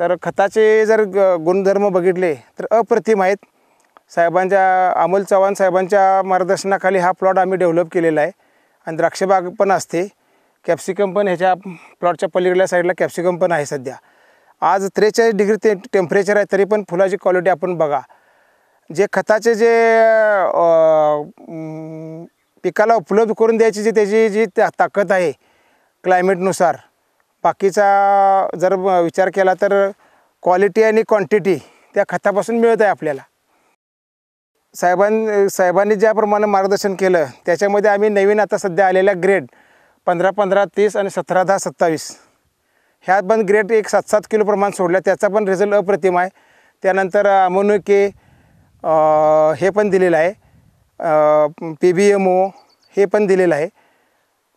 तर खताचे जर गुणधर्म बघितले तर अप्रतिम आहेत. साहेबांच्या अमोल चव्हाण साहेबांच्या मार्गदर्शनाखाली हा प्लॉट आम्ही डेव्हलप केलेला आहे आणि द्राक्षबाग पण असते. कॅप्सिकम पण ह्याच्या प्लॉटच्या पलीकडल्या साईडला कॅप्सिकम पण आहे. सध्या आज 43 डिग्री टेम्परेचर आहे, तरी पण फुलाची क्वालिटी आपण बघा. जे खताचे जे पिकाला उपलब्ध करून द्यायची जी त्याची जी ताकद आहे क्लायमेटनुसार, बाकीचा जर विचार केला तर क्वालिटी आणि क्वांटिटी त्या खतापासून मिळत आहे आपल्याला. साहेबांनी ज्याप्रमाणे मार्गदर्शन केलं त्याच्यामध्ये आम्ही नवीन आता सध्या आलेल्या ग्रेड 15-15, 30 आणि 17-10-27 ह्या पण ग्रेड एक 7-7 किलो प्रमाण सोडल्या, त्याचा पण रिझल्ट अप्रतिम आहे. त्यानंतर अमोनो के हे पण दिलेलं आहे, PBMO हे पण दिलेलं आहे.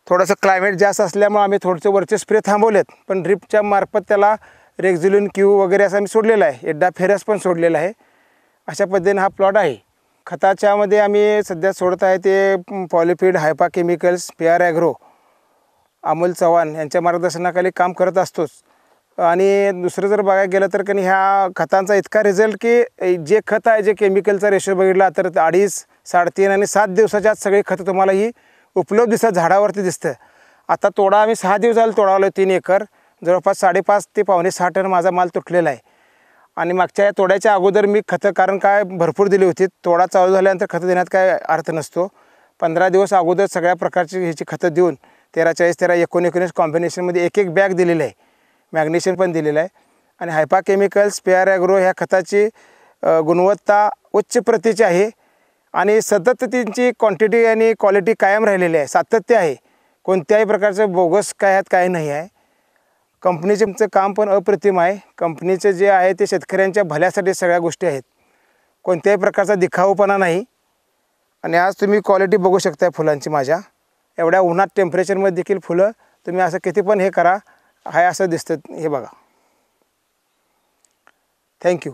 थोडंसं क्लायमेट जास्त असल्यामुळे आम्ही थोडंसं वरचे स्प्रे थांबवलेत, पण ड्रिपच्या मार्फत त्याला रेक्झिलिन क्यू वगैरे असं आम्ही सोडलेलं आहे. एड्डा फेरस पण सोडलेला आहे. अशा पद्धतीने हा प्लॉट आहे. खताच्यामध्ये आम्ही सध्या सोडत आहे ते पॉलिफीड, हायपा chemicals, PR agro, Amol Chavan यांच्या मार्गदर्शनाखाली काम करत असतोच. आणि दुसरं जर बघायला गेलं तर की ह्या खतांचा इतका रिझल्ट की जे खत आहे, जे केमिकलचा रेशो बघितला तर 2.5, 3.5 आणि 7 दिवसाच्या आत सगळी खतं तुम्हाला ही उपलब्ध दिसतात, झाडावरती दिसतं. आता तोडा आम्ही 6 दिवस झाले तोडावलं 3 एकर, जवळपास 5.5 ते पावणे 6 टन माझा माल तुटलेला आहे. आणि मागच्या तोड्याच्या अगोदर मी खतं कारण काय भरपूर दिली होती. तोडा चालू झाल्यानंतर खतं देण्यात काय अर्थ नसतो. 15 दिवस अगोदर सगळ्या प्रकारची ह्याची खतं देऊन 13-40-13-19-19 कॉम्बिनेशनमध्ये एक बॅग दिलेली आहे. मॅग्नेशियम पण दिलेलं आहे. आणि हायपा केमिकल्स, PR ॲग्रो ह्या खताची गुणवत्ता उच्च प्रतीची आहे आणि सतत त्यांची क्वांटिटी आणि क्वालिटी कायम राहिलेली आहे, सातत्य आहे. कोणत्याही प्रकारचं बोगस काय ह्यात काही नाही आहे. कंपनीचं काम पण अप्रतिम आहे. कंपनीचं जे आहे ते शेतकऱ्यांच्या भल्यासाठी सगळ्या गोष्टी आहेत. कोणत्याही प्रकारचा दिखाऊपणा नाही. आणि आज तुम्ही क्वालिटी बघू शकता फुलांची. माझ्या एवढ्या उन्हात टेम्परेचरमध्ये देखील फुलं तुम्ही असं किती पण हे करा, आहे असं दिसतं. हे बघा. थँक्यू.